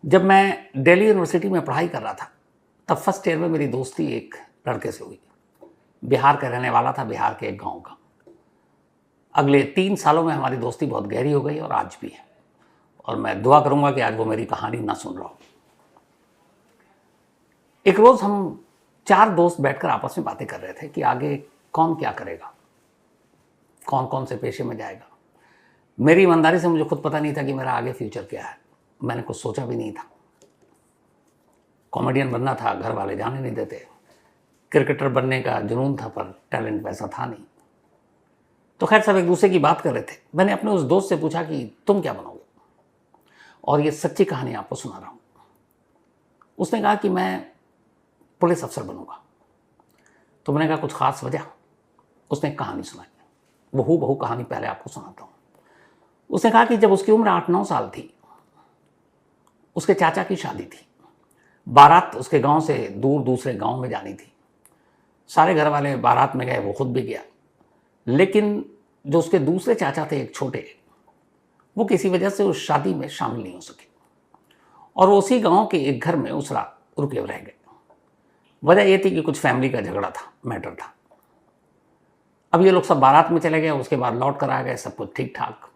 जब मैं दिल्ली यूनिवर्सिटी में पढ़ाई कर रहा था तब फर्स्ट ईयर में मेरी दोस्ती एक लड़के से हुई। बिहार का रहने वाला था, बिहार के एक गांव का। अगले 3 सालों में हमारी दोस्ती बहुत गहरी हो गई और आज भी है। और मैं दुआ करूंगा कि आज वो मेरी कहानी ना सुन रहा हो। एक रोज हम 4 दोस्त बैठकर आपस में बातें कर रहे थे कि आगे कौन क्या करेगा, कौन कौन से पेशे में जाएगा। मेरी ईमानदारी से मुझे खुद पता नहीं था कि मेरा आगे फ्यूचर क्या है। मैंने कुछ सोचा भी नहीं था। कॉमेडियन बनना था, घर वाले जाने नहीं देते। क्रिकेटर बनने का जुनून था, पर टैलेंट वैसा था नहीं। तो खैर सब एक दूसरे की बात कर रहे थे। मैंने अपने उस दोस्त से पूछा कि तुम क्या बनोगे, और ये सच्ची कहानी आपको सुना रहा हूं। उसने कहा कि मैं पुलिस अफसर बनूंगा। तो मैंने कहा कुछ खास वजह? उसने एक कहानी सुनाई, बहू कहानी पहले आपको सुनाता हूं। उसने कहा कि जब उसकी उम्र 8-9 साल थी, उसके चाचा की शादी थी। बारात उसके गांव से दूर दूसरे गांव में जानी थी। सारे घर वाले बारात में गए, वो खुद भी गया। लेकिन जो उसके दूसरे चाचा थे, एक छोटे, वो किसी वजह से उस शादी में शामिल नहीं हो सके और वो उसी गांव के एक घर में उस रात रुके रह गए। वजह यह थी कि कुछ फैमिली का झगड़ा था, मैटर था। अब ये लोग सब बारात में चले गए, उसके बाद लौट कर आ गए, सब कुछ ठीक ठाक।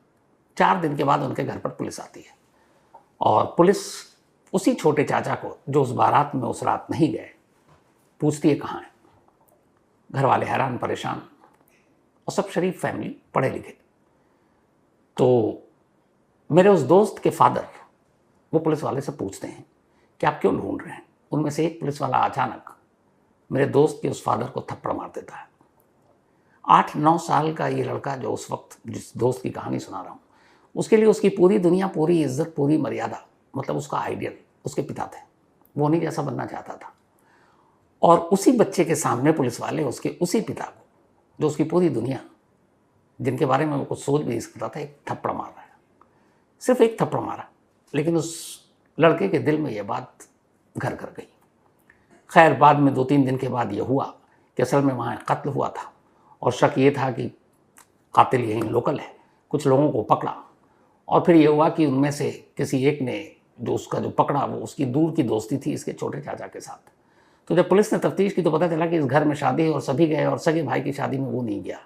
4 दिन के बाद उनके घर पर पुलिस आती है और पुलिस उसी छोटे चाचा को, जो उस बारात में उस रात नहीं गए, पूछती है कहाँ है। घर वाले हैरान परेशान, और सब शरीफ फैमिली, पढ़े लिखे। तो मेरे उस दोस्त के फादर वो पुलिस वाले से पूछते हैं कि आप क्यों ढूंढ रहे हैं। उनमें से एक पुलिस वाला अचानक मेरे दोस्त के उस फादर को थप्पड़ मार देता है। 8-9 साल का ये लड़का, जो उस वक्त जिस दोस्त की कहानी सुना रहा हूँ, उसके लिए उसकी पूरी दुनिया, पूरी इज्जत, पूरी मर्यादा, मतलब उसका आइडियल उसके पिता थे। वो उन्हीं जैसा बनना चाहता था। और उसी बच्चे के सामने पुलिस वाले उसके उसी पिता को, जो उसकी पूरी दुनिया, जिनके बारे में वो कुछ सोच भी नहीं सकता था, एक थप्पड़ मार रहा है। सिर्फ एक थप्पड़ मारा, लेकिन उस लड़के के दिल में यह बात घर कर गई। खैर बाद में 2-3 दिन के बाद यह हुआ कि असल में वहाँ कत्ल हुआ था और शक ये था कि कातिल यहीं लोकल है। कुछ लोगों को पकड़ा और फिर यह हुआ कि उनमें से किसी एक ने, जो उसका जो पकड़ा, वो उसकी दूर की दोस्ती थी इसके छोटे चाचा के साथ। तो जब पुलिस ने तफ्तीश की तो पता चला कि इस घर में शादी है और सभी गए और सगे भाई की शादी में वो नहीं गया।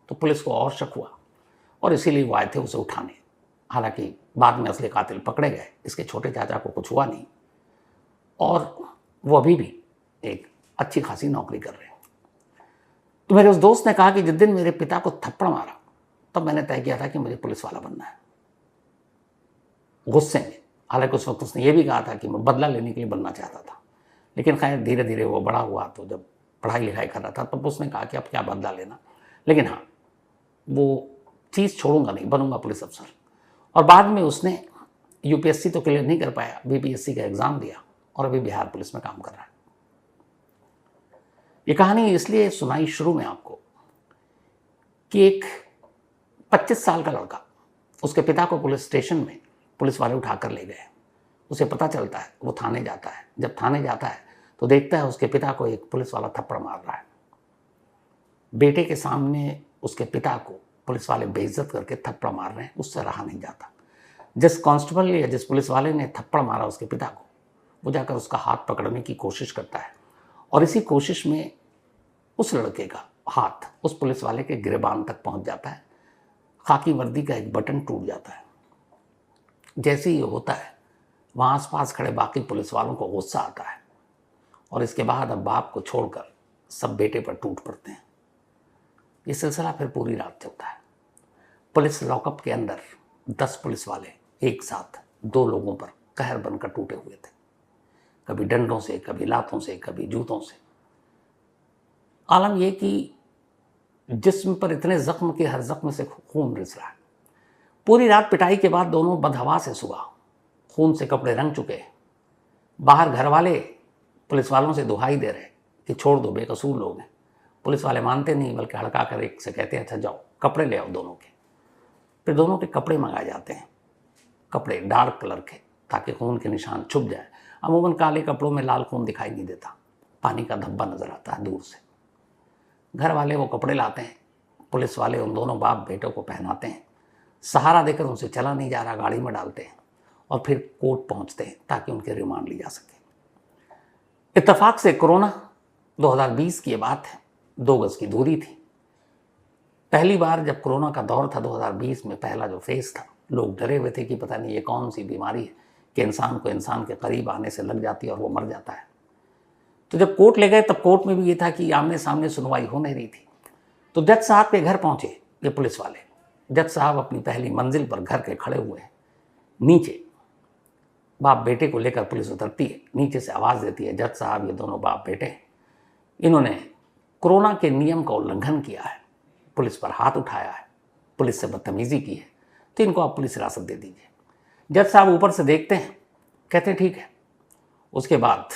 तो पुलिस को और शक हुआ और इसीलिए वो आए थे उसे उठाने। हालांकि बाद में असली कातिल पकड़े गए, इसके छोटे चाचा को कुछ हुआ नहीं और वो अभी भी एक अच्छी खासी नौकरी कर रहे हैं। तो मेरे उस दोस्त ने कहा कि जिस दिन मेरे पिता को थप्पड़ मारा तब मैंने तय किया था कि मुझे पुलिस वाला बनना है। गुस्से में, हालांकि उस वक्त उसने ये भी कहा था कि मैं बदला लेने के लिए बनना चाहता था। लेकिन खैर धीरे धीरे वो बड़ा हुआ, तो जब पढ़ाई लिखाई कर रहा था तब उसने कहा कि अब क्या बदला लेना, लेकिन हाँ, वो चीज़ छोड़ूंगा नहीं, बनूंगा पुलिस अफसर। और बाद में उसने यूपीएससी तो क्लियर नहीं कर पाया, बीपीएससी का एग्ज़ाम दिया और अभी बिहार पुलिस में काम कर रहा है। ये कहानी इसलिए सुनाई शुरू में आपको कि एक 25 साल का लड़का, उसके पिता को पुलिस स्टेशन में पुलिस वाले उठाकर ले गए। उसे पता चलता है, वो थाने जाता है। जब थाने जाता है तो देखता है उसके पिता को एक पुलिस वाला थप्पड़ मार रहा है। बेटे के सामने उसके पिता को पुलिस वाले बेइज्जत करके थप्पड़ मार रहे हैं, उससे रहा नहीं जाता। जिस कांस्टेबल या जिस पुलिस वाले ने थप्पड़ मारा उसके पिता को, वो जाकर उसका हाथ पकड़ने की कोशिश करता है और इसी कोशिश में उस लड़के का हाथ उस पुलिस वाले के गिरेबान तक पहुंच जाता है। खाकी वर्दी का एक बटन टूट जाता है। जैसे ही ये होता है, वहाँ आसपास खड़े बाकी पुलिस वालों को गुस्सा आता है और इसके बाद अब बाप को छोड़कर सब बेटे पर टूट पड़ते हैं। ये सिलसिला फिर पूरी रात चलता है। पुलिस लॉकअप के अंदर 10 पुलिस वाले एक साथ 2 लोगों पर कहर बनकर टूटे हुए थे, कभी डंडों से, कभी लातों से, कभी जूतों से। आलम यह कि जिस्म पर इतने जख्म के हर जख्म से खून रिस रहा है। पूरी रात पिटाई के बाद दोनों बदहवा से सुबह, खून से कपड़े रंग चुके। बाहर घर वाले पुलिस वालों से दुहाई दे रहे कि छोड़ दो, बेकसूर लोग हैं। पुलिस वाले मानते नहीं, बल्कि हड़का कर एक से कहते हैं अच्छा जाओ कपड़े ले आओ दोनों के। फिर दोनों के कपड़े मंगाए जाते हैं, कपड़े डार्क कलर के, ताकि खून के निशान छुप जाए। अमूमन काले कपड़ों में लाल खून दिखाई नहीं देता, पानी का धब्बा नजर आता है दूर से। घर वाले वो कपड़े लाते हैं, पुलिस वाले उन दोनों बाप बेटों को पहनाते हैं। सहारा देकर उनसे चला नहीं जा रहा, गाड़ी में डालते हैं और फिर कोर्ट पहुंचते हैं ताकि उनके रिमांड ली जा सके। इत्तेफाक से कोरोना 2020 की ये बात है, 2 गज की दूरी थी। पहली बार जब कोरोना का दौर था 2020 में, पहला जो फेज था, लोग डरे हुए थे कि पता नहीं ये कौन सी बीमारी है कि इंसान को इंसान के करीब आने से लग जाती है और वो मर जाता है। तो जब कोर्ट ले गए तब कोर्ट में भी ये था कि आमने सामने सुनवाई हो नहीं रही थी। तो जज साहब के घर पहुंचे ये पुलिस वाले। जज साहब अपनी पहली मंजिल पर घर के खड़े हुए हैं। नीचे बाप बेटे को लेकर पुलिस उतरती है, नीचे से आवाज़ देती है, जज साहब ये दोनों बाप बेटे हैं, इन्होंने कोरोना के नियम का उल्लंघन किया है, पुलिस पर हाथ उठाया है, पुलिस से बदतमीजी की है, तो इनको आप पुलिस हिरासत दे दीजिए। जज साहब ऊपर से देखते हैं, कहते हैं ठीक है। उसके बाद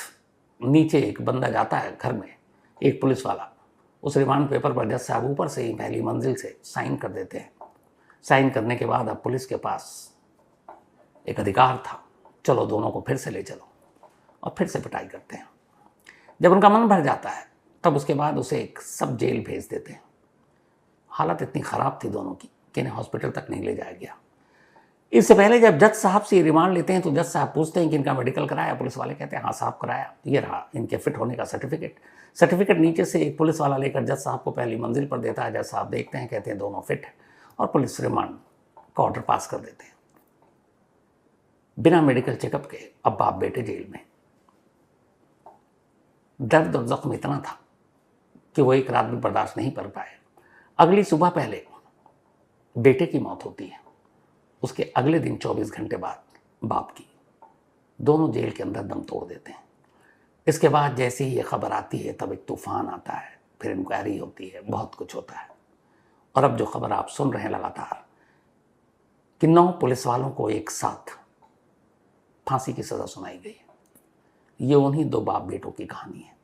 नीचे एक बंदा जाता है घर में, एक पुलिस वाला, उस रिमांड पेपर पर जज साहब ऊपर से ही पहली मंजिल से साइन कर देते हैं। साइन करने के बाद अब पुलिस के पास एक अधिकार था, चलो दोनों को फिर से ले चलो, और फिर से पिटाई करते हैं। जब उनका मन भर जाता है तब उसके बाद उसे एक सब जेल भेज देते हैं। हालत इतनी ख़राब थी दोनों की कि इन्हें हॉस्पिटल तक नहीं ले जाया गया। इससे पहले जब जज साहब से रिमांड लेते हैं तो जज साहब पूछते हैं कि इनका मेडिकल कराया। पुलिस वाले कहते हैं हाँ साहब कराया, ये रहा इनके फिट होने का सर्टिफिकेट नीचे से एक पुलिस वाला लेकर जज साहब को पहली मंजिल पर देता है। जज साहब देखते हैं, कहते हैं दोनों फिट है, और पुलिस रिमांड का ऑर्डर पास कर देते हैं। बिना मेडिकल चेकअप के अब बाप बेटे जेल में। दर्द और जख्म इतना था कि वो एक रात भी बर्दाश्त नहीं कर पाए। अगली सुबह पहले बेटे की मौत होती है, उसके अगले दिन 24 घंटे बाद बाप की। दोनों जेल के अंदर दम तोड़ देते हैं। इसके बाद जैसे ही ये खबर आती है तब एक तूफान आता है, फिर इंक्वायरी होती है, बहुत कुछ होता है। और अब जो खबर आप सुन रहे हैं लगातार कि 9 पुलिस वालों को एक साथ फांसी की सजा सुनाई गई है, ये उन्हीं 2 बाप बेटों की कहानी है।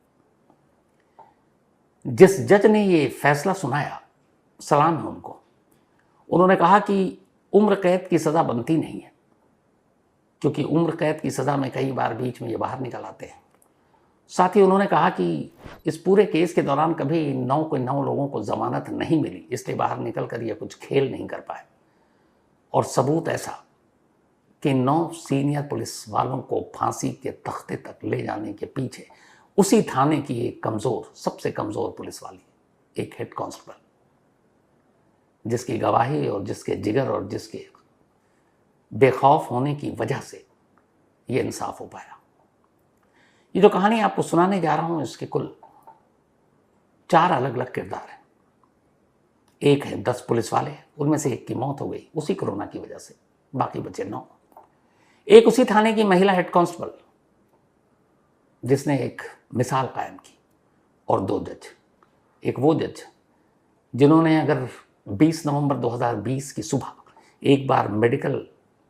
जिस जज ने ये फैसला सुनाया, सलाम है उनको। उन्होंने कहा कि उम्र कैद की सज़ा बनती नहीं है, क्योंकि उम्र कैद की सज़ा में कई बार बीच में ये बाहर निकल आते हैं। साथ ही उन्होंने कहा कि इस पूरे केस के दौरान कभी 9 लोगों को ज़मानत नहीं मिली, इसलिए बाहर निकल कर ये कुछ खेल नहीं कर पाए। और सबूत ऐसा कि 9 सीनियर पुलिस वालों को फांसी के तख्ते तक ले जाने के पीछे उसी थाने की एक कमज़ोर, सबसे कमज़ोर पुलिस वाली, एक हेड कांस्टेबल, जिसकी गवाही और जिसके जिगर और जिसके बेखौफ होने की वजह से ये इंसाफ हो पाया। ये जो कहानी आपको सुनाने जा रहा हूं, इसके कुल 4 अलग अलग किरदार हैं। एक है 10 पुलिस वाले, उनमें से एक की मौत हो गई उसी कोरोना की वजह से, बाकी बचे 9। एक उसी थाने की महिला हेड कांस्टेबल जिसने एक मिसाल कायम की, और 2 जज। एक वो जज जिन्होंने अगर 20 नवंबर 2020 की सुबह एक बार मेडिकल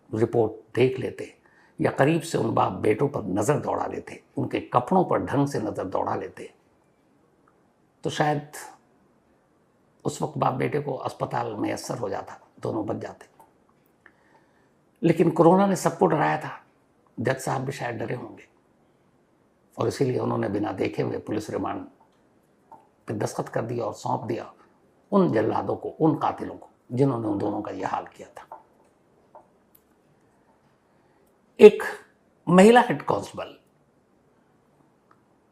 रिपोर्ट देख लेते या करीब से उन बाप बेटों पर नज़र दौड़ा लेते, उनके कपड़ों पर ढंग से नज़र दौड़ा लेते, तो शायद उस वक्त बाप बेटे को अस्पताल में असर हो जाता, दोनों बच जाते। लेकिन कोरोना ने सबको डराया था। जज साहब भी शायद डरे होंगे, और इसीलिए उन्होंने बिना देखे हुए पुलिस रिमांड पे दस्तखत कर दिया और सौंप दिया उन जल्लादों को, उन कातिलों को जिन्होंने उन दोनों का यह हाल किया था। एक महिला हेड कांस्टेबल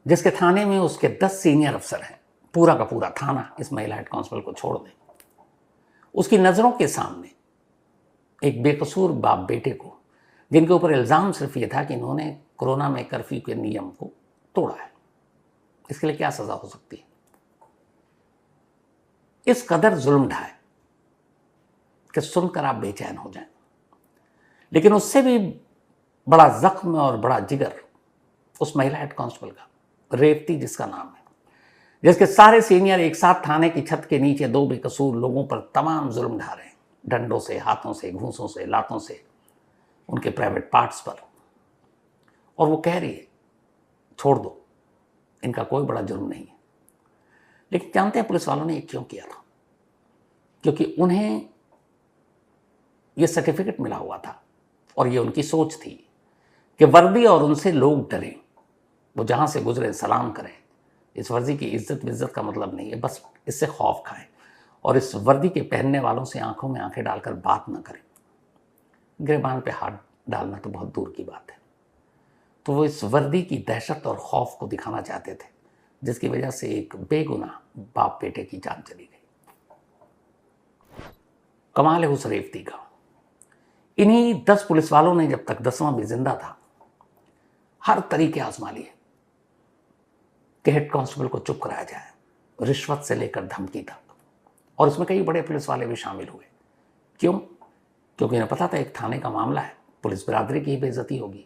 जिसके थाने में उसके 10 सीनियर अफसर हैं, पूरा का पूरा थाना इस महिला हेड कांस्टेबल को छोड़ दें, उसकी नज़रों के सामने एक बेकसूर बाप बेटे को, जिनके ऊपर इल्ज़ाम सिर्फ ये था कि इन्होंने कोरोना में कर्फ्यू के नियम को तोड़ा है, इसके लिए क्या सज़ा हो सकती है, इस कदर जुल्म ढाए कि सुनकर आप बेचैन हो जाएं। लेकिन उससे भी बड़ा जख्म और बड़ा जिगर उस महिला हेड कांस्टेबल का, रेवती जिसका नाम है, जिसके सारे सीनियर एक साथ थाने की छत के नीचे 2 बेकसूर लोगों पर तमाम जुल्म ढा रहे हैं, डंडों से, हाथों से, घूंसों से, लातों से, उनके प्राइवेट पार्ट्स पर। और वो कह रही है छोड़ दो, इनका कोई बड़ा जुर्म नहीं है। लेकिन जानते हैं पुलिस वालों ने ये क्यों किया था? क्योंकि उन्हें ये सर्टिफिकेट मिला हुआ था और ये उनकी सोच थी कि वर्दी और उनसे लोग डरें, वो जहाँ से गुजरे सलाम करें। इस वर्दी की इज्जत विज्जत का मतलब नहीं है, बस इससे खौफ खाएं और इस वर्दी के पहनने वालों से आंखों में आंखें डालकर बात ना करें, गिरबान पे हाथ डालना तो बहुत दूर की बात है। तो वो इस वर्दी की दहशत और खौफ को दिखाना चाहते थे, जिसकी वजह से एक बेगुनाह बाप बेटे की जान चली गई। कमाल है उस रेवती का। इन्हीं 10 पुलिस वालों ने जब तक 10वां भी जिंदा था हर तरीके आजमा लिए कि हेड कांस्टेबल को चुप कराया जाए, रिश्वत से लेकर धमकी तक। और इसमें कई बड़े पुलिस वाले भी शामिल हुए। क्यों? क्योंकि इन्हें पता था एक थाने का मामला है, पुलिस बिरादरी की ही बेइज्जती होगी।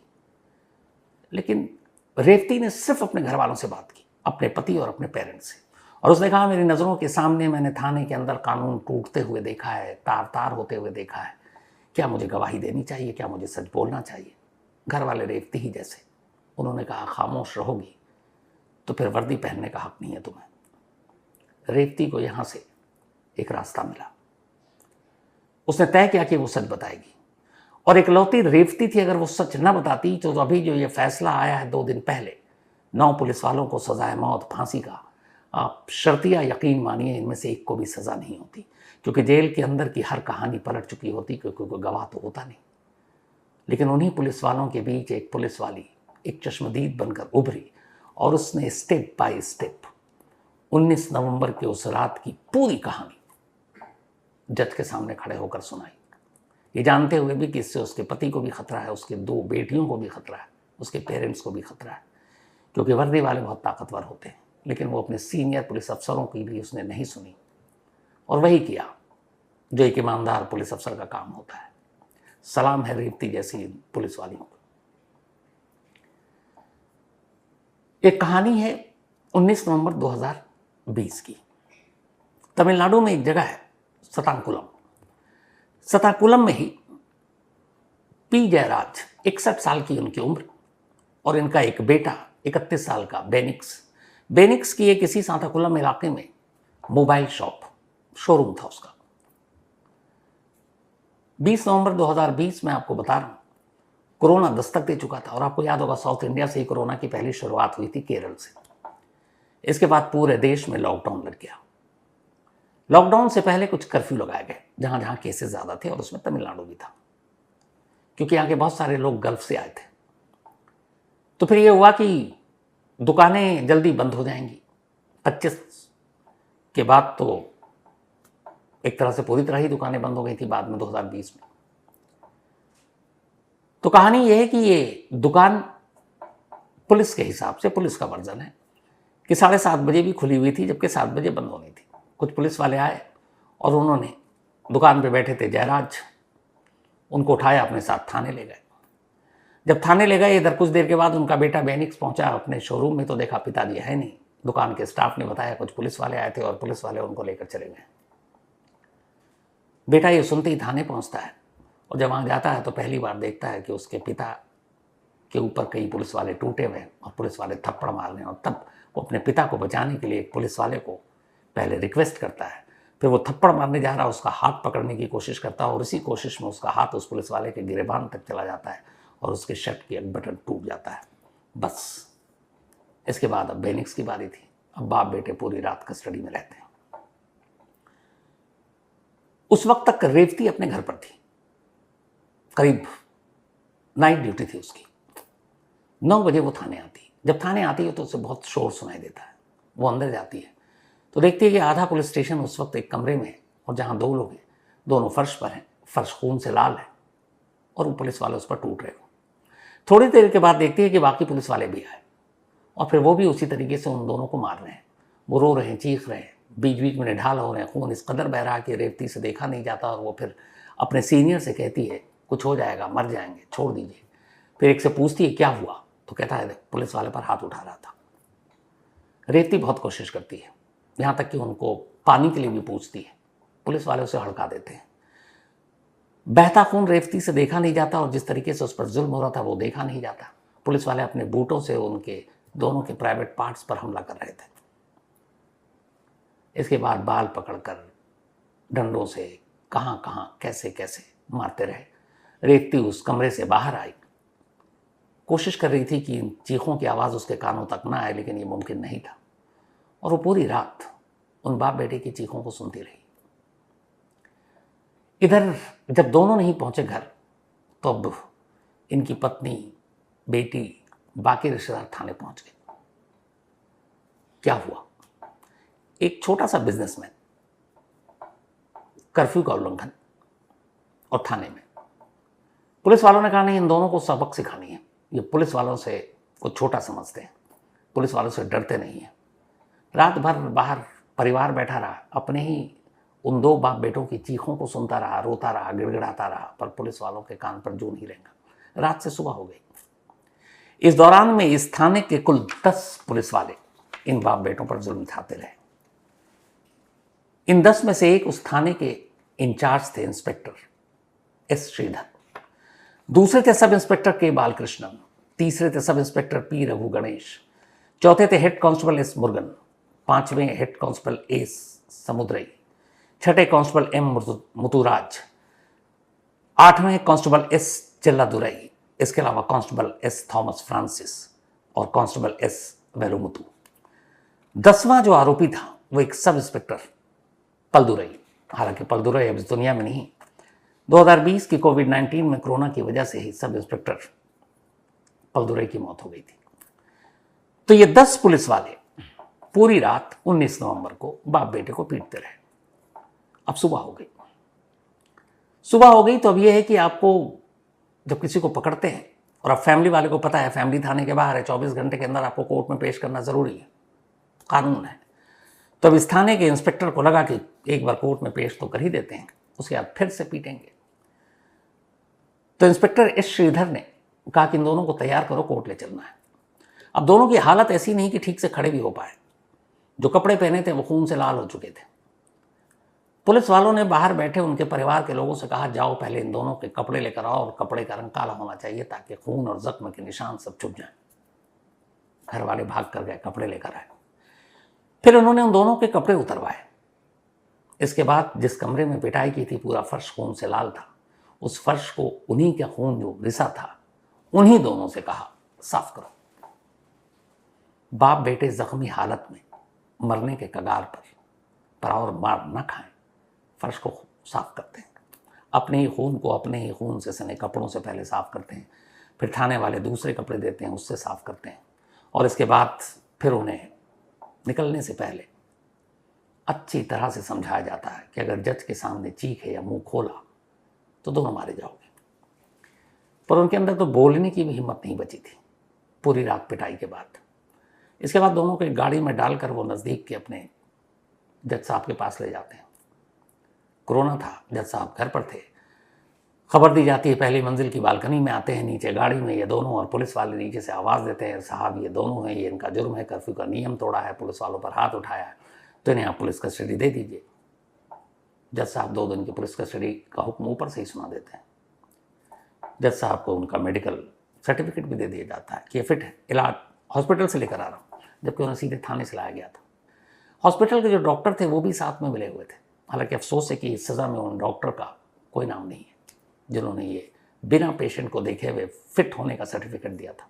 लेकिन रेवती ने सिर्फ अपने घर वालों से बात की, अपने पति और अपने पेरेंट्स से, और उसने कहा मेरी नज़रों के सामने मैंने थाने के अंदर कानून टूटते हुए देखा है, तार तार होते हुए देखा है। क्या मुझे गवाही देनी चाहिए? क्या मुझे सच बोलना चाहिए? घर वाले रेवती ही जैसे। उन्होंने कहा खामोश रहोगी तो फिर वर्दी पहनने का हक नहीं है तुम्हें। रेवती को यहां से एक रास्ता मिला। उसने तय किया कि वो सच बताएगी, और इकलौती रेवती थी, अगर वो सच न बताती तो अभी जो ये फैसला आया है 2 दिन पहले 9 पुलिस वालों को सजाए मौत, फांसी का, आप शर्तिया यकीन मानिए इनमें से एक को भी सजा नहीं होती, क्योंकि जेल के अंदर की हर कहानी पलट चुकी होती, क्योंकि कोई गवाह तो होता नहीं। लेकिन उन्हीं पुलिस वालों के बीच एक पुलिस वाली एक चश्मदीद बनकर उभरी, और उसने स्टेप बाय स्टेप 19 नवंबर के उस रात की पूरी कहानी जज के सामने खड़े होकर सुनाई, ये जानते हुए भी कि इससे उसके पति को भी खतरा है, उसके 2 बेटियों को भी खतरा है, उसके पेरेंट्स को भी खतरा है, क्योंकि वर्दी वाले बहुत ताकतवर होते हैं। लेकिन वो अपने सीनियर पुलिस अफसरों की भी उसने नहीं सुनी, और वही किया जो एक ईमानदार पुलिस अफसर का काम होता है। सलाम है रेवती जैसी पुलिस वालियों को। एक कहानी है 19 नवंबर 2020 की। तमिलनाडु में एक जगह है सताकुलम। सताकुलम में ही पी जयराज, 61 साल की उनकी उम्र, और इनका एक बेटा 31 साल का बेनिक्स की एक इसी सताकुलम इलाके में मोबाइल शोरूम था उसका। 20 नवंबर 2020 में आपको बता रहा हूं, कोरोना दस्तक दे चुका था, और आपको याद होगा साउथ इंडिया से ही कोरोना की पहली शुरुआत हुई थी, केरल से। इसके बाद पूरे देश में लॉकडाउन लग गया। लॉकडाउन से पहले कुछ कर्फ्यू लगाए गए जहां जहां केसेस ज्यादा थे, और उसमें तमिलनाडु भी था, क्योंकि यहाँ के बहुत सारे लोग गल्फ से आए थे। तो फिर ये हुआ कि दुकानें जल्दी बंद हो जाएंगी। 25 के बाद तो एक तरह से पूरी तरह ही दुकानें बंद हो गई थी बाद में 2020 में। तो कहानी यह है कि ये दुकान पुलिस के हिसाब से, पुलिस का वर्जन है कि 7:30 बजे भी खुली हुई थी, जबकि 7 बजे बंद होनी थी। कुछ पुलिस वाले आए और उन्होंने, दुकान पे बैठे थे जयराज, उनको उठाया अपने साथ थाने ले गए। जब थाने ले गए, इधर कुछ देर के बाद उनका बेटा बेनिक्स पहुंचा अपने शोरूम में, तो देखा पिताजी है नहीं। दुकान के स्टाफ ने बताया कुछ पुलिस वाले आए थे और पुलिस वाले उनको लेकर चले गए। बेटा ये सुनते ही थाने पहुंचता है, और जब वहां जाता है तो पहली बार देखता है कि उसके पिता के ऊपर कई पुलिस वाले टूटे हुए और पुलिस वाले थप्पड़ मार रहे हैं। और तब वो अपने पिता को बचाने के लिए एक पुलिस वाले को पहले रिक्वेस्ट करता है, फिर वो थप्पड़ मारने जा रहा है, उसका हाथ पकड़ने की कोशिश करता है, और इसी कोशिश में उसका हाथ उस पुलिस वाले के गिरेबान तक चला जाता है और उसके शर्ट की एक बटन टूट जाता है। बस इसके बाद अब बेनिक्स की बारी थी। अब बाप बेटे पूरी रात कस्टडी में रहते हैं। उस वक्त तक रेवती अपने घर पर थी, करीब नाइट ड्यूटी थी उसकी। 9 बजे वो थाने आती। जब थाने आती है तो उसे बहुत शोर सुनाई देता है। वो अंदर जाती है तो देखती है कि आधा पुलिस स्टेशन उस वक्त एक कमरे में है, और जहां 2 लोग हैं दोनों फर्श पर हैं, फर्श खून से लाल है, और वो पुलिस वाले उस पर टूट रहे हो। थोड़ी देर के बाद देखती है कि बाकी पुलिस वाले भी आए, और फिर वो भी उसी तरीके से उन दोनों को मार रहे हैं। वो रो रहे हैं, चीख रहे हैं, बीच बीच में निढाल हो रहे हैं, खून इस कदर बह रहा कि रेवती से देखा नहीं जाता। और वो फिर अपने सीनियर से कहती है कुछ हो जाएगा, मर जाएंगे, छोड़ दीजिए। फिर एक से पूछती है क्या हुआ, तो कहता है पुलिस वाले पर हाथ उठा रहा था। रेवती बहुत कोशिश करती है, यहाँ तक कि उनको पानी के लिए भी पूछती है, पुलिस वाले उसे हड़का देते हैं। बहता खून रेवती से देखा नहीं जाता, और जिस तरीके से उस पर जुल्म हो रहा था वो देखा नहीं जाता। पुलिस वाले अपने बूटों से उनके दोनों के प्राइवेट पार्ट्स पर हमला कर रहे थे। इसके बाद बाल पकड़कर डंडों से कहाँ कहाँ कैसे कैसे मारते रहे। रेवती उस कमरे से बाहर आई, कोशिश कर रही थी कि चीखों की आवाज़ उसके कानों तक ना आए, लेकिन ये मुमकिन नहीं था, और वो पूरी रात उन बाप बेटे की चीखों को सुनती रही। इधर जब दोनों नहीं पहुंचे घर, तो अब इनकी पत्नी, बेटी, बाकी रिश्तेदार थाने पहुंच गए। क्या हुआ? एक छोटा सा बिजनेसमैन, कर्फ्यू का उल्लंघन और थाने में। पुलिस वालों ने कहा नहीं, इन दोनों को सबक सिखानी है। ये पुलिस वालों से कुछ छोटा समझते हैं, पुलिस वालों से डरते नहीं हैं। रात भर बाहर परिवार बैठा रहा, अपने ही उन दो बाप बेटों की चीखों को सुनता रहा, रोता रहा, गिड़गिड़ाता रहा, पर पुलिस वालों के कान पर जू नहीं रेंगा। रात से सुबह हो गई। इस दौरान में इस थाने के कुल 10 पुलिस वाले इन बाप बेटों पर जुल्म ढाते रहे। इन 10 में से एक उस थाने के इंचार्ज थे इंस्पेक्टर एस श्रीधर, दूसरे थे सब इंस्पेक्टर के बालकृष्णन, तीसरे थे sub inspector P Raghu Ganesh, चौथे थे हेड कांस्टेबल एस मुरुगन, पांचवें हेड कांस्टेबल एस समुद्रई, छठे कांस्टेबल एम मुतुराज, आठवें कांस्टेबल एस चिल्लादुरई, इसके अलावा कांस्टेबल एस थॉमस फ्रांसिस और कांस्टेबल एस वेलुमुतु। 10वां जो आरोपी था वो एक सब इंस्पेक्टर पलदुरई। हालांकि पलदुरई अब इस दुनिया में नहीं। 2020 की कोविड-19 में कोरोना की वजह से ही सब इंस्पेक्टर पलदुरई की मौत हो गई थी। तो ये 10 पुलिस वाले पूरी रात 19 नवंबर को बाप बेटे को पीटते रहे। अब सुबह हो गई। सुबह हो गई तो अब यह है कि आपको जब किसी को पकड़ते हैं और अब फैमिली वाले को पता है फैमिली थाने के बाहर है, 24 घंटे के अंदर आपको कोर्ट में पेश करना जरूरी है, कानून है। तो अब इस थाने के इंस्पेक्टर को लगा कि एक बार कोर्ट में पेश तो कर ही देते हैं, उसके बाद फिर से पीटेंगे। तो इंस्पेक्टर एस श्रीधर ने कहा कि इन दोनों को तैयार करो, कोर्ट ले चलना है। अब दोनों की हालत ऐसी नहीं कि ठीक से खड़े भी हो पाए। जो कपड़े पहने थे वो खून से लाल हो चुके थे। पुलिस वालों ने बाहर बैठे उनके परिवार के लोगों से कहा, जाओ पहले इन दोनों के कपड़े लेकर आओ और कपड़े का रंग काला होना चाहिए ताकि खून और जख्म के निशान सब छुप जाएं। घर वाले भाग कर गए, कपड़े लेकर आए। फिर उन्होंने उन दोनों के कपड़े उतरवाए। इसके बाद जिस कमरे में पिटाई की थी पूरा फर्श खून से लाल था। उस फर्श को उन्हीं का खून जो रिसा था उन्हीं दोनों से कहा, साफ करो। बाप बेटे जख्मी हालत में मरने के कगार पर और मार न खाएं, फर्श को साफ करते हैं। अपने ही खून को अपने ही खून से सने कपड़ों से पहले साफ करते हैं, फिर थाने वाले दूसरे कपड़े देते हैं, उससे साफ करते हैं, और इसके बाद फिर उन्हें निकलने से पहले अच्छी तरह से समझाया जाता है कि अगर जज के सामने चीखे या मुंह खोला तो दोनों मारे जाओगे। पर उनके अंदर तो बोलने की भी हिम्मत नहीं बची थी पूरी रात पिटाई के बाद। इसके बाद दोनों को एक गाड़ी में डालकर वो नज़दीक के अपने जज साहब के पास ले जाते हैं। कोरोना था, जज साहब घर पर थे। खबर दी जाती है, पहली मंजिल की बालकनी में आते हैं, नीचे गाड़ी में ये दोनों, और पुलिस वाले नीचे से आवाज़ देते हैं, साहब ये दोनों हैं, ये इनका जुर्म है, कर्फ्यू का नियम तोड़ा है, पुलिस वालों पर हाथ उठाया है, तो इन्हें आप पुलिस कस्टडी दे दीजिए। जज साहब 2 दिन की पुलिस कस्टडी का हुक्म ऊपर से ही सुना देते हैं। जज साहब को उनका मेडिकल सर्टिफिकेट भी दे दिया जाता है कि ये फिट है, इलाज हॉस्पिटल से लेकर आ रहा हूँ, जबकि उन्हें सीधे थाने से लाया गया था। हॉस्पिटल के जो डॉक्टर थे वो भी साथ में मिले हुए थे। हालांकि अफसोस है कि इस सज़ा में उन डॉक्टर का कोई नाम नहीं है जिन्होंने ये बिना पेशेंट को देखे हुए फिट होने का सर्टिफिकेट दिया था।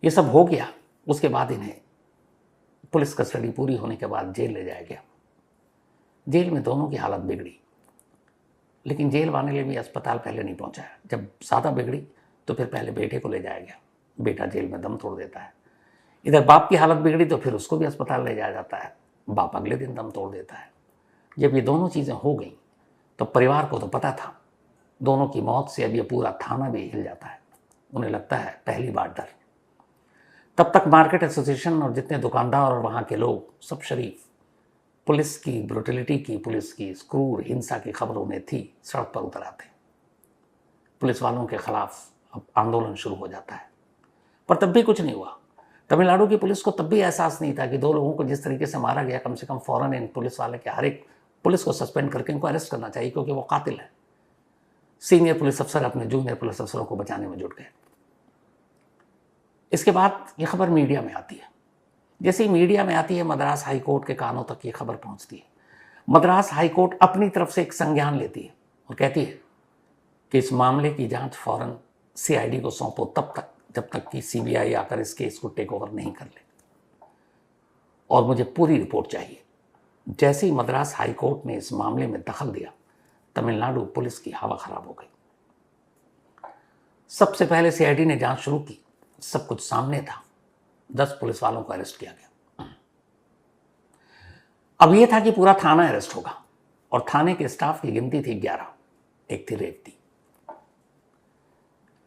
ये सब हो गया। उसके बाद इन्हें पुलिस कस्टडी पूरी होने के बाद जेल ले जाया गया। जेल में दोनों की हालत बिगड़ी, लेकिन जेल वाले भी अस्पताल पहले नहीं पहुंचाया। जब ज़्यादा बिगड़ी तो फिर पहले बेटे को ले जाया गया, बेटा जेल में दम तोड़ देता है। इधर बाप की हालत बिगड़ी तो फिर उसको भी अस्पताल ले जाया जाता है, बाप अगले दिन दम तोड़ देता है। जब ये दोनों चीज़ें हो गई तो परिवार को तो पता था दोनों की मौत से अब ये पूरा थाना भी हिल जाता है। उन्हें लगता है पहली बार डर। तब तक मार्केट एसोसिएशन और जितने दुकानदार और वहाँ के लोग सब शरीफ पुलिस की ब्रुटलिटी की, पुलिस की क्रूर हिंसा की खबरों में थी, सड़क पर उतर आते। पुलिस वालों के खिलाफ अब आंदोलन शुरू हो जाता है, पर तब भी कुछ नहीं हुआ। तमिलनाडु की पुलिस को तब भी एहसास नहीं था कि 2 लोगों को जिस तरीके से मारा गया, कम से कम फौरन इन पुलिस वाले के हर एक पुलिस को सस्पेंड करके इनको अरेस्ट करना चाहिए, क्योंकि वो कातिल है। सीनियर पुलिस अफसर अपने जूनियर पुलिस अफसरों को बचाने में जुट गए। इसके बाद ये खबर मीडिया में आती है। जैसे ही मीडिया में आती है, मद्रास हाई कोर्ट के कानों तक ये खबर पहुंचती है। मद्रास हाई कोर्ट अपनी तरफ से एक संज्ञान लेती है और कहती है कि इस मामले की जांच फौरन CID को सौंपो, तब तक जब तक कि CBI आकर इस केस को टेक ओवर नहीं कर ले, और मुझे पूरी रिपोर्ट चाहिए। जैसे ही मद्रास हाई कोर्ट ने इस मामले में दखल दिया, तमिलनाडु पुलिस की हवा खराब हो गई। सबसे पहले सीआईडी ने जांच शुरू की, सब कुछ सामने था, 10 पुलिस वालों को अरेस्ट किया गया। अब यह था कि पूरा थाना अरेस्ट होगा और थाने के स्टाफ की गिनती थी 11, एक थी रेवती।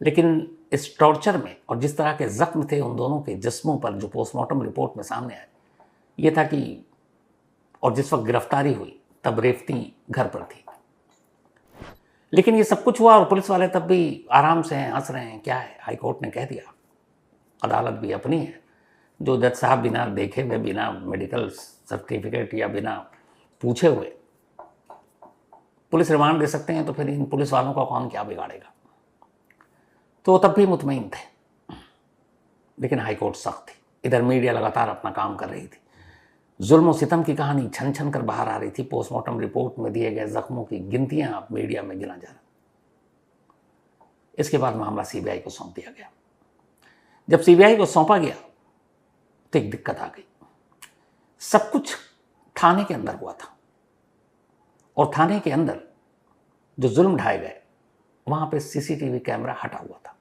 लेकिन इस टॉर्चर में और जिस तरह के जख्म थे उन दोनों के जिस्मों पर जो पोस्टमार्टम रिपोर्ट में सामने आए, यह था कि और जिस वक्त गिरफ्तारी हुई तब रेवती घर पर थी। लेकिन ये सब कुछ हुआ और पुलिस वाले तब भी आराम से हैं, हंस रहे हैं। क्या है, हाईकोर्ट ने कह दिया, अदालत भी अपनी है, जो जज साहब बिना देखे हुए, बिना मेडिकल सर्टिफिकेट या बिना पूछे हुए पुलिस रिमांड दे सकते हैं, तो फिर इन पुलिस वालों का कौन क्या बिगाड़ेगा। तो तब भी मुतमईन थे। लेकिन हाईकोर्ट सख्त थी, इधर मीडिया लगातार अपना काम कर रही थी, जुल्म और सितम की कहानी छन छन कर बाहर आ रही थी, पोस्टमार्टम रिपोर्ट में दिए गए जख्मों की गिनतियां आप मीडिया में गिना जा रहा। इसके बाद मामला सीबीआई को सौंप दिया गया। जब सीबीआई को सौंपा गया तो एक दिक्कत आ गई। सब कुछ थाने के अंदर हुआ था और थाने के अंदर जो जुल्म ढाए गए वहां पे सीसीटीवी कैमरा हटा हुआ था।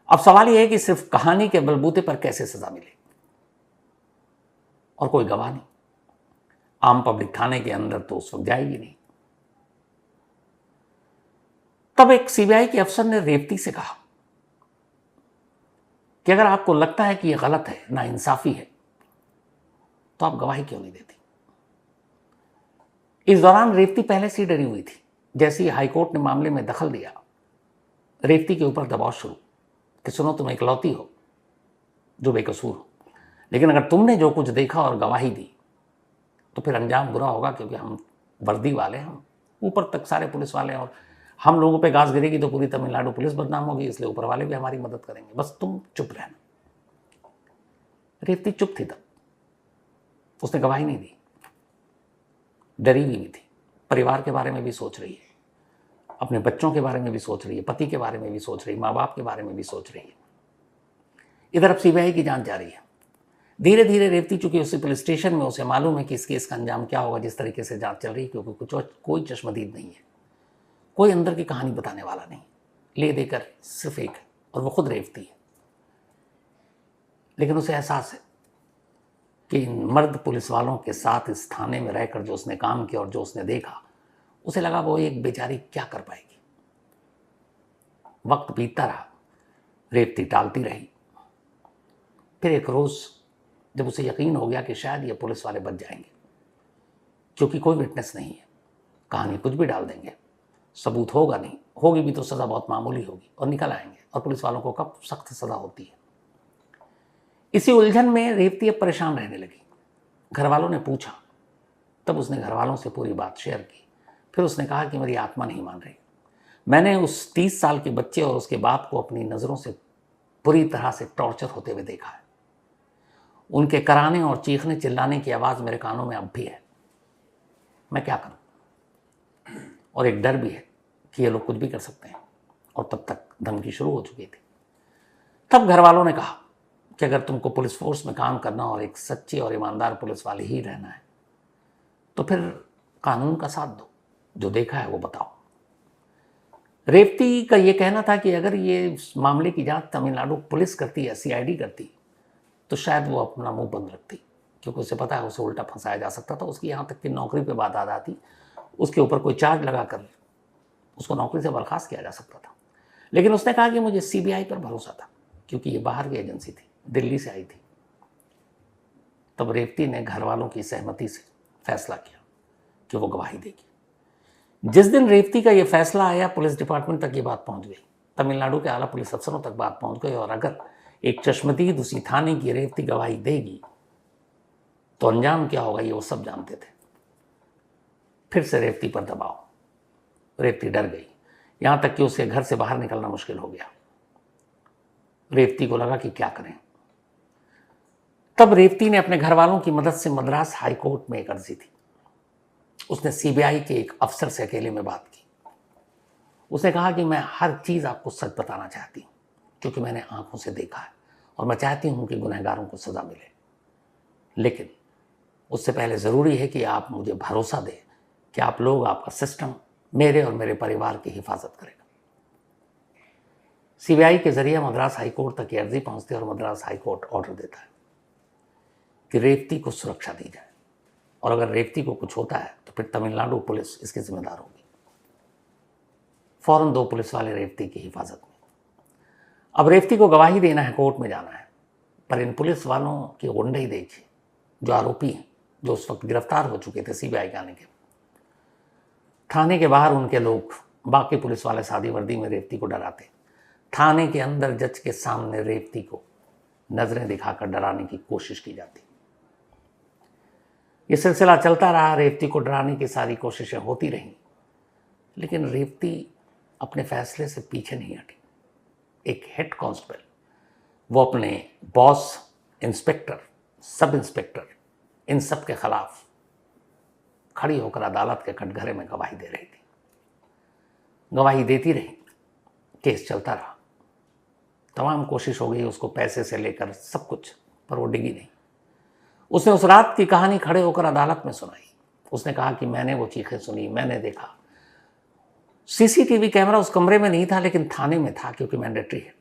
अब सवाल यह है कि सिर्फ कहानी के बलबूते पर कैसे सजा मिले और कोई गवाह नहीं। आम पब्लिक थाने के अंदर तो उस वक्त जाएगी नहीं। तब एक सीबीआई के अफसर ने रेवती से कहा कि अगर आपको लगता है कि यह गलत है, नाइंसाफी है, तो आप गवाही क्यों नहीं देती। इस दौरान रेवती पहले से डरी हुई थी। जैसे ही हाईकोर्ट ने मामले में दखल दिया, रेवती के ऊपर दबाव शुरू कि सुनो, तुम इकलौती हो जो बेकसूर हो, लेकिन अगर तुमने जो कुछ देखा और गवाही दी तो फिर अंजाम बुरा होगा, क्योंकि हम वर्दी वाले, हम ऊपर तक सारे पुलिस वाले, और हम लोगों पे गाज गिरेगी तो पूरी तमिलनाडु पुलिस बदनाम होगी, इसलिए ऊपर वाले भी हमारी मदद करेंगे, बस तुम चुप रहना। रेवती चुप थी, तब उसने गवाही नहीं दी, डरी हुई भी थी, परिवार के बारे में भी सोच रही है, अपने बच्चों के बारे में भी सोच रही है, पति के बारे में भी सोच रही है, माँ बाप के बारे में भी सोच रही है। इधर अब सीबीआई की जांच जारी है। धीरे धीरे रेवती, चूंकि उसी पुलिस स्टेशन में, उसे मालूम है कि इस केस का अंजाम क्या होगा, जिस तरीके से जांच चल रही है, क्योंकि कोई चश्मदीद नहीं है, कोई अंदर की कहानी बताने वाला नहीं, ले देकर सिर्फ एक है और वो खुद रेवती है। लेकिन उसे एहसास है कि इन मर्द पुलिस वालों के साथ इस थाने में रहकर जो उसने काम किया और जो उसने देखा, उसे लगा वो एक बेचारी क्या कर पाएगी। वक्त बीतता रहा, रेवती टालती रही। फिर एक रोज जब उसे यकीन हो गया कि शायद ये पुलिस वाले बच जाएंगे, क्योंकि कोई विटनेस नहीं है, कहानी कुछ भी डाल देंगे, सबूत होगा नहीं, होगी भी तो सज़ा बहुत मामूली होगी और निकल आएंगे, और पुलिस वालों को कब सख्त सज़ा होती है। इसी उलझन में रेवती अब परेशान रहने लगी। घर वालों ने पूछा, तब उसने घर वालों से पूरी बात शेयर की। फिर उसने कहा कि मेरी आत्मा नहीं मान रही, मैंने उस 30 साल के बच्चे और उसके बाप को अपनी नज़रों से पूरी तरह से टॉर्चर होते हुए देखा है। उनके कराने और चीखने चिल्लाने की आवाज़ मेरे कानों में अब भी है। मैं क्या करूं? और एक डर भी है कि ये लोग कुछ भी कर सकते हैं, और तब तक धमकी शुरू हो चुकी थी। तब घर वालों ने कहा कि अगर तुमको पुलिस फोर्स में काम करना और एक सच्ची और ईमानदार पुलिस वाले ही रहना है, तो फिर कानून का साथ दो, जो देखा है वो बताओ। रेवती का ये कहना था कि अगर ये मामले की जांच तमिलनाडु पुलिस करती या सीआईडी करती तो शायद वो अपना मुंह बंद रखती, क्योंकि उसे पता है उसे उल्टा फंसाया जा सकता था। उसकी यहाँ तक कि नौकरी पे बात आ जाती, उसके ऊपर कोई चार्ज लगाकर उसको नौकरी से बर्खास्त किया जा सकता था। लेकिन उसने कहा कि मुझे सीबीआई पर भरोसा था, क्योंकि ये बाहर की एजेंसी थी, दिल्ली से आई थी। तब रेवती ने घर वालों की सहमति से फैसला किया कि वो गवाही देगी। जिस दिन रेवती का ये फैसला आया, पुलिस डिपार्टमेंट तक ये बात पहुंच गई, तमिलनाडु के आला पुलिस अफसरों तक बात पहुंच गई, और अगर एक चश्मदीद उसी थाने की रेवती गवाही देगी तो अंजाम क्या होगा ये वो सब जानते थे। फिर से रेवती पर दबाव, रेवती डर गई, यहां तक कि उसके घर से बाहर निकलना मुश्किल हो गया। रेवती को लगा कि क्या करें। तब रेवती ने अपने घर वालों की मदद से मद्रास हाईकोर्ट में एक अर्जी थी। उसने सीबीआई के एक अफसर से अकेले में बात की। उसने कहा कि मैं हर चीज आपको सच बताना चाहती हूं, क्योंकि मैंने आंखों से देखा है और मैं चाहती हूं कि गुनहगारों को सजा मिले, लेकिन उससे पहले ज़रूरी है कि आप मुझे भरोसा दें कि आप लोग, आपका सिस्टम मेरे और मेरे परिवार की हिफाजत करेगा। सीबीआई के जरिए मद्रास हाईकोर्ट तक ये अर्जी पहुंचती है और मद्रास हाईकोर्ट ऑर्डर देता है कि रेवती को सुरक्षा दी जाए, और अगर रेवती को कुछ होता है तो फिर तमिलनाडु पुलिस इसकी जिम्मेदार होगी। फौरन 2 पुलिस वाले रेवती की हिफाजत में। अब रेवती को गवाही देना है, कोर्ट में जाना है, पर इन पुलिस वालों की गुंडई देखिए, जो आरोपी हैं, जो उस वक्त गिरफ्तार हो चुके थे सीबीआई के आने के। थाने के बाहर उनके लोग, बाकी पुलिस वाले सादी वर्दी में रेवती को डराते। थाने के अंदर जज के सामने रेवती को नजरें दिखाकर डराने की कोशिश की जाती। ये सिलसिला चलता रहा, रेवती को डराने की सारी कोशिशें होती रहीं, लेकिन रेवती अपने फैसले से पीछे नहीं हटी। एक हेड कांस्टेबल, वो अपने बॉस, इंस्पेक्टर, सब इंस्पेक्टर, इन सब के खिलाफ खड़ी होकर अदालत के कटघरे में गवाही दे रही थी। गवाही देती रही, केस चलता रहा, तमाम कोशिश हो गई उसको पैसे से लेकर सब कुछ, पर वो डिगी नहीं। उसने उस रात की कहानी खड़े होकर अदालत में सुनाई। उसने कहा कि मैंने वो चीखें सुनी, मैंने देखा। सीसीटीवी कैमरा उस कमरे में नहीं था, लेकिन थाने में था, क्योंकि मैंडेटरी है।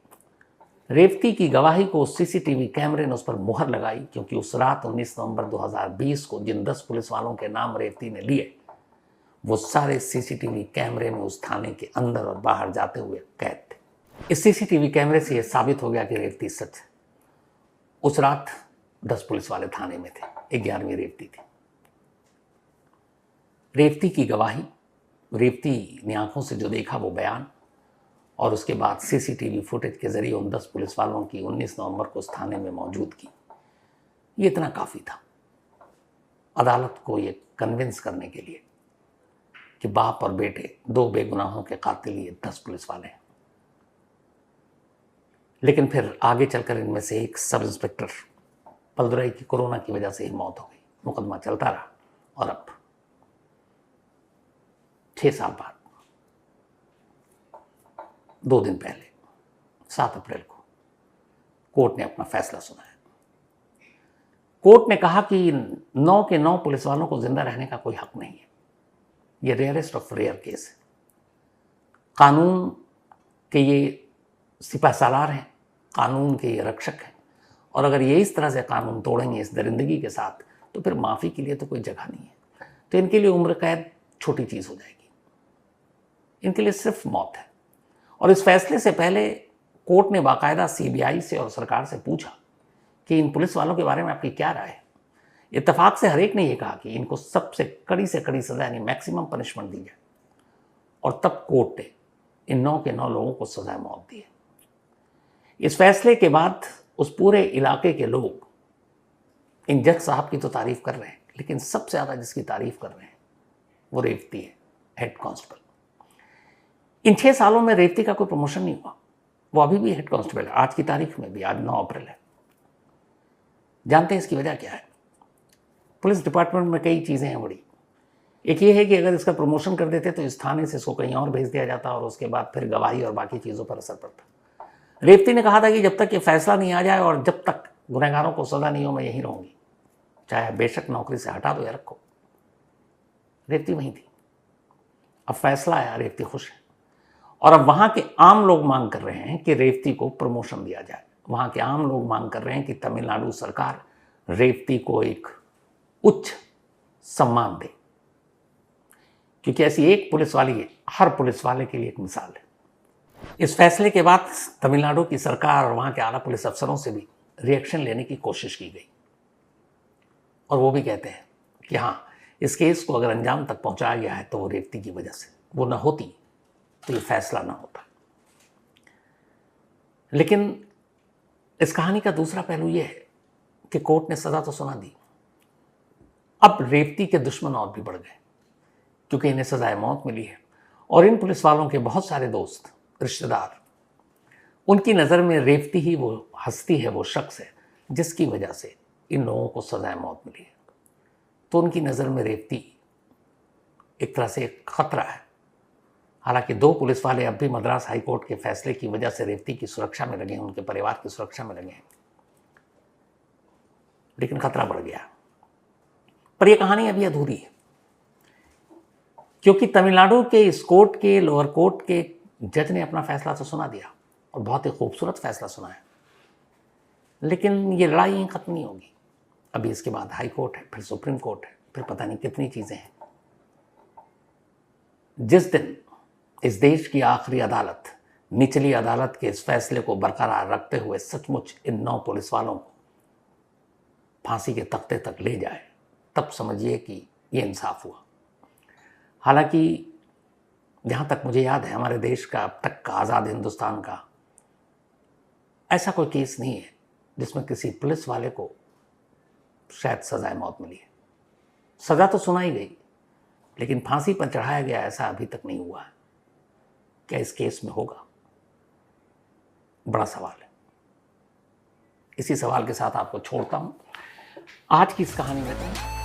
रेवती की गवाही को सीसीटीवी कैमरे ने उस पर मुहर लगाई, क्योंकि उस रात 19 नवंबर 2020 को जिन 10 पुलिस वालों के नाम रेवती ने लिए, वो सारे सीसीटीवी कैमरे में उस थाने के अंदर और बाहर जाते हुए कैद थे। इस सीसीटीवी कैमरे से यह साबित हो गया कि रेवती सच है। उस रात 10 पुलिस वाले थाने में थे, 11वीं रेवती थी। रेवती की गवाही, रेवती ने आंखों से जो देखा वो बयान, और उसके बाद सीसीटीवी फुटेज के जरिए उन 10 पुलिस वालों की 19 नवंबर को उस थाने में मौजूदगी, ये इतना काफ़ी था अदालत को ये कन्विंस करने के लिए कि बाप और बेटे, 2 बेगुनाहों के कातिल ये 10 पुलिस वाले हैं। लेकिन फिर आगे चलकर इनमें से एक सब इंस्पेक्टर पलदुराई की कोरोना की वजह से ही मौत हो गई। मुकदमा चलता रहा, और अब 6 साल बाद 2 दिन पहले 7 अप्रैल को कोर्ट ने अपना फैसला सुनाया। कोर्ट ने कहा कि 9 के 9 पुलिस वालों को जिंदा रहने का कोई हक नहीं है। ये रेयरेस्ट ऑफ रेयर केस है। कानून के ये सिपाहसालार हैं, कानून के ये रक्षक हैं, और अगर ये इस तरह से कानून तोड़ेंगे इस दरिंदगी के साथ, तो फिर माफ़ी के लिए तो कोई जगह नहीं है। तो इनके लिए उम्र कैद छोटी चीज़ हो जाएगी, इनके लिए सिर्फ मौत है। और इस फैसले से पहले कोर्ट ने बाकायदा सीबीआई से और सरकार से पूछा कि इन पुलिस वालों के बारे में आपकी क्या राय है। इत्तेफाक से हर एक ने यह कहा कि इनको सबसे कड़ी से कड़ी सजा, यानी मैक्सिमम पनिशमेंट दी जाए, और तब कोर्ट ने इन 9 के 9 लोगों को सजा मौत दी है। इस फैसले के बाद उस पूरे इलाके के लोग इन जज साहब की तो तारीफ कर रहे हैं, लेकिन सबसे ज़्यादा जिसकी तारीफ कर रहे हैं वो रेवती है, हेड कांस्टेबल। इन 6 सालों में रेवती का कोई प्रमोशन नहीं हुआ, वो अभी भी हेड कांस्टेबल है। आज की तारीख में भी, आज 9 अप्रैल है। जानते हैं इसकी वजह क्या है? पुलिस डिपार्टमेंट में कई चीज़ें हैं बड़ी। एक ये है कि अगर इसका प्रमोशन कर देते तो इस थाने से इसको कहीं और भेज दिया जाता, और उसके बाद फिर गवाही और बाकी चीज़ों पर असर पड़ता। रेवती ने कहा था कि जब तक ये फैसला नहीं आ जाए और जब तक गुनहगारों को सजा नहीं हो, मैं यहीं रहूंगी, चाहे बेशक नौकरी से हटा दो या रखो। रेवती वहीं थी। अब फैसला आया, रेवती खुश है, और अब वहां के आम लोग मांग कर रहे हैं कि रेवती को प्रमोशन दिया जाए। वहां के आम लोग मांग कर रहे हैं कि तमिलनाडु सरकार रेवती को एक उच्च सम्मान दे, क्योंकि ऐसी एक पुलिस वाली हर पुलिस वाले के लिए एक मिसाल है। इस फैसले के बाद तमिलनाडु की सरकार और वहां के आला पुलिस अफसरों से भी रिएक्शन लेने की कोशिश की गई, और वो भी कहते हैं कि हाँ, इस केस को अगर अंजाम तक पहुंचाया गया है तो वो रेवती की वजह से, वो ना होती तो ये फैसला ना होता। लेकिन इस कहानी का दूसरा पहलू ये है कि कोर्ट ने सजा तो सुना दी, अब रेवती के दुश्मन और भी बढ़ गए, क्योंकि इन्हें सजाए मौत मिली है, और इन पुलिस वालों के बहुत सारे दोस्त, रिश्तेदार, उनकी नज़र में रेवती ही वो हस्ती है, वो शख्स है जिसकी वजह से इन लोगों को सजाए मौत मिली है। तो उनकी नज़र में रेवती एक तरह से एक खतरा है। हालांकि 2 पुलिस वाले अब भी मद्रास हाईकोर्ट के फैसले की वजह से रेवती की सुरक्षा में लगे हैं, उनके परिवार की सुरक्षा में लगे हैं, लेकिन खतरा बढ़ गया। पर यह कहानी अभी अधूरी है, क्योंकि तमिलनाडु के इस कोर्ट के, लोअर कोर्ट के जज ने अपना फैसला तो सुना दिया, और बहुत ही खूबसूरत फैसला सुनाया, लेकिन ये लड़ाई यहीं ख़त्म नहीं होगी। अभी इसके बाद हाई कोर्ट है, फिर सुप्रीम कोर्ट है, फिर पता नहीं कितनी चीज़ें हैं। जिस दिन इस देश की आखिरी अदालत निचली अदालत के इस फैसले को बरकरार रखते हुए सचमुच इन 9 पुलिस वालों को फांसी के तख्ते तक ले जाए, तब समझिए कि ये इंसाफ हुआ। हालांकि जहाँ तक मुझे याद है, हमारे देश का अब तक का आज़ाद हिंदुस्तान का ऐसा कोई केस नहीं है जिसमें किसी पुलिस वाले को शायद सजाए मौत मिली है। सज़ा तो सुनाई गई, लेकिन फांसी पर चढ़ाया गया ऐसा अभी तक नहीं हुआ है। क्या इस केस में होगा? बड़ा सवाल है। इसी सवाल के साथ आपको छोड़ता हूँ आज की इस कहानी में।